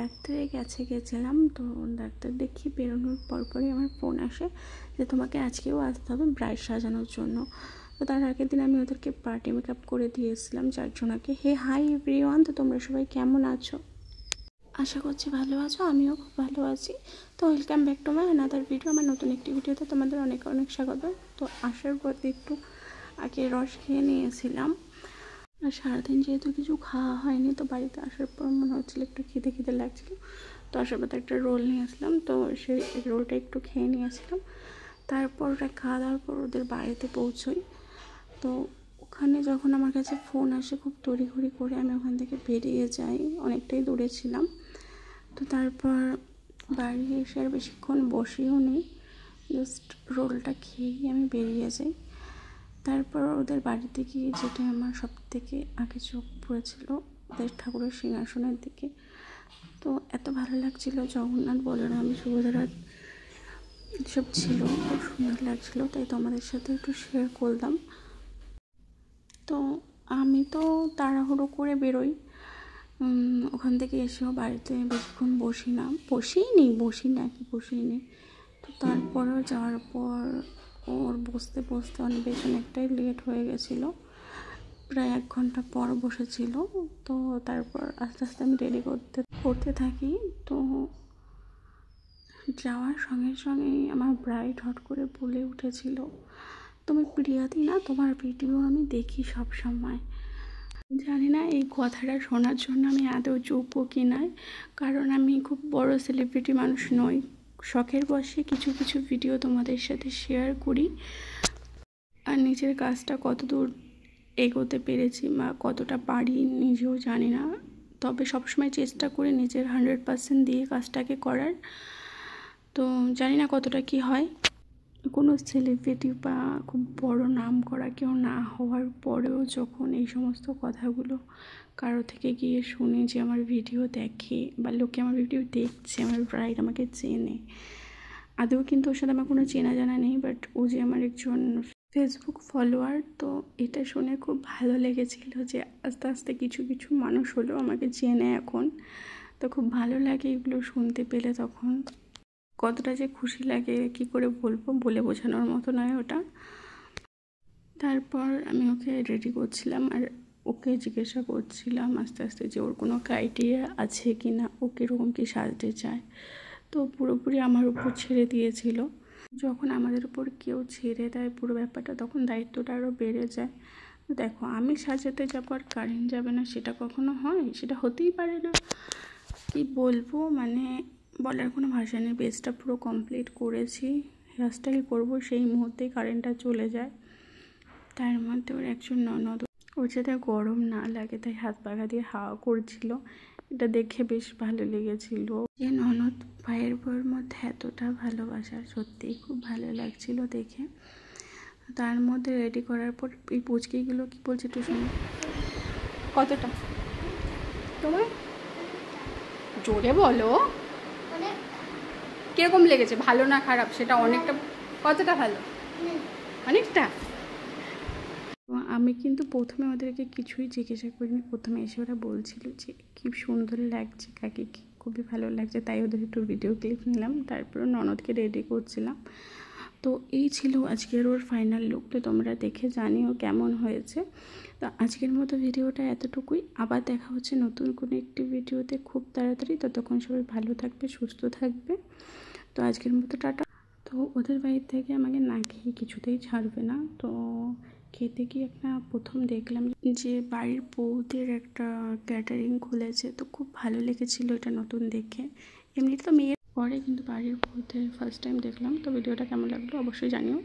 ডাক্তারে গেছিলাম। তো ডাক্তার দেখিয়ে বেরোনোর পরপরই আমার ফোন আসে যে তোমাকে আজকেও আসতে হবে ব্রাইড সাজানোর জন্য। তো তার আগের দিন আমি ওদেরকে পার্টি মেকআপ করে দিয়েছিলাম চারজনাকে। হাই এভরিওয়ান, তো তোমরা সবাই কেমন আছো? আশা করছি ভালো আছো, আমিও খুব ভালো আছি। তো welcome back to my another video. আমার নতুন একটি ভিডিওতে তোমাদের অনেক অনেক স্বাগত। তো আসার পর একটু আগে রস খেয়ে নিয়েছিলাম, আর সারাদিন যেহেতু কিছু খাওয়া হয়নি, তো বাড়িতে আসার পর মনে হচ্ছিলো একটু খিদে লাগছিলো। তো আসার পর একটা রোল নিয়ে আসলাম, তো সেই রোলটা একটু খেয়ে নিয়েছিলাম। তারপর ওটা খাওয়া দাওয়ার পর ওদের বাড়িতে পৌঁছোই। তো ওখানে যখন আমার কাছে ফোন আসে, খুব তড়িঘড়ি করে আমি ওখান থেকে বেরিয়ে যাই, অনেকটাই দূরে ছিলাম। তো তারপর বাড়ি এসে আর বেশিক্ষণ বসেও নেই, জাস্ট রোলটা খেয়েই আমি বেরিয়ে যাই। তারপর ওদের বাড়িতে গিয়ে যেটা আমার সব থেকে আগে চোখ পড়েছিল, ওদের ঠাকুরের সিংহাসনের দিকে। তো এত ভালো লাগছিলো, জগন্নাথ বলরাম সুভদ্রা সব ছিল, খুব সুন্দর লাগছিলো, তাই তোমাদের সাথে একটু শেয়ার করলাম। তো আমি তো তাড়াহুড়ো করে বেরোই, ওখান থেকে এসেও বাড়িতে বেশিক্ষণ বসিনি। তো তারপরেও যাওয়ার পর ওর বসতে অনেকটাই লেট হয়ে গেছিলো, প্রায় 1 ঘন্টা পর বসেছিল। তো তারপর আস্তে আস্তে আমি রেডি করতে থাকি। তো যাওয়ার সঙ্গে আমার ব্রাইড হট করে বলে উঠেছিল, তুমি প্রিয়াদি না? তোমার ভিডিও আমি দেখি সব সময়। জানি না এই কথাটা শোনার জন্য আমি আদৌ যোগ্য কি নয়, কারণ আমি খুব বড় সেলিব্রিটি মানুষ নই। শখের বশে কিছু ভিডিও তোমাদের সাথে শেয়ার করি, আর নিজের কাজটা কতদূর এগোতে পেরেছি বা কতটা পারি নিজেও জানি না। তবে সবসময় চেষ্টা করি নিজের 100% দিয়ে কাজটাকে করার। তো জানি না কতটা কি হয়। কোনো সেলিব্রিটি বা খুব বড় নাম করা কেউ না হওয়ার পরেও যখন এই সমস্ত কথাগুলো কারো থেকে গিয়ে শুনি যে আমার ভিডিও দেখে বা লোকে আমার ভিডিও দেখছে, আমার ব্রাইড আমাকে চেনে, আদৌ কিন্তু ওর সাথে আমার কোনো চেনা জানা নেই, বাট ও যে আমার একজন ফেসবুক ফলোয়ার, তো এটা শুনে খুব ভালো লেগেছিল যে আস্তে আস্তে কিছু মানুষ হলেও আমাকে চেনে এখন। তো খুব ভালো লাগে এগুলো শুনতে পেলে, তখন কতটা যে খুশি লাগে কি করে বলবো, বলে বোঝানোর মতো নয় ওটা। তারপর আমি ওকে রেডি করছিলাম, আর ওকে জিজ্ঞাসা করছিলাম আস্তে আস্তে যে ওর কোনো ক্রাইটেরিয়া আছে কি না, ও কীরকম কী সাজতে চায়। তো পুরোপুরি আমার উপর ছেড়ে দিয়েছিল। যখন আমাদের উপর কেউ ছেড়ে দেয় পুরো ব্যাপারটা, তখন দায়িত্বটা আরও বেড়ে যায়। দেখো, আমি সাজাতে যাবো আর কারেন্ট যাবে না, সেটা কখনো হয়? সেটা হতেই পারে না। কি বলবো, মানে বলার কোনো ভাষা নেই। বেসটা পুরো কমপ্লিট করেছি, হেয়ারস্টাইল করবো, সেই মুহূর্তেই কারেন্টটা চলে যায়। তার মধ্যে ওর একজন ননদ, ওর যাতে গরম না লাগে তাই হাত পাখা দিয়ে হাওয়া করছিল, এটা দেখে বেশ ভালো লেগেছিল। যে ননদ ভাইয়ের বউয়ের মধ্যে এতটা ভালোবাসা, সত্যিই খুব ভালো লাগছিল দেখে। তার মধ্যে রেডি করার পর এই পুচকিগুলো কি বলছে একটু শুনে। কতটা তোমার জোরে বলো, কিরকম লেগেছে? ভালো না খারাপ সেটা অনেকটা, কতটা ভালো? অনেকটা। আমি কিন্তু প্রথমে ওদেরকে কিছুই জিজ্ঞাসা করিনি, প্রথমে এসে ওরা বলছিল যে কি সুন্দর লাগছে কাকে, কি খুবই ভালো লাগছে, তাই ওদের একটু ভিডিও ক্লিপ নিলাম। তারপর ননদকে রেডি করছিলাম। তো এই ছিল আজকের ওর ফাইনাল লুক। তো তোমরা দেখে জানিও কেমন হয়েছে। তো আজকের মতো ভিডিওটা এতটুকুই, আবার দেখা হচ্ছে নতুন কোনো একটি ভিডিওতে খুব তাড়াতাড়ি। ততক্ষণ সবাই ভালো থাকবে, সুস্থ থাকবে। তো আজকের মতো টাটা। তো ওদের বাড়ি থেকে আমাকে না খেয়ে কিছুতেই ছাড়বে না। তো খেতে গিয়ে একটা প্রথম দেখলাম যে বাড়ির বউদের একটা ক্যাটারিং খুলেছে, তো খুব ভালো লেগেছিলো এটা নতুন দেখে। এমনিতে তো মেয়ের পরে, কিন্তু বাড়ির বউদের ফার্স্ট টাইম দেখলাম। তো ভিডিওটা কেমন লাগলো অবশ্যই জানিও।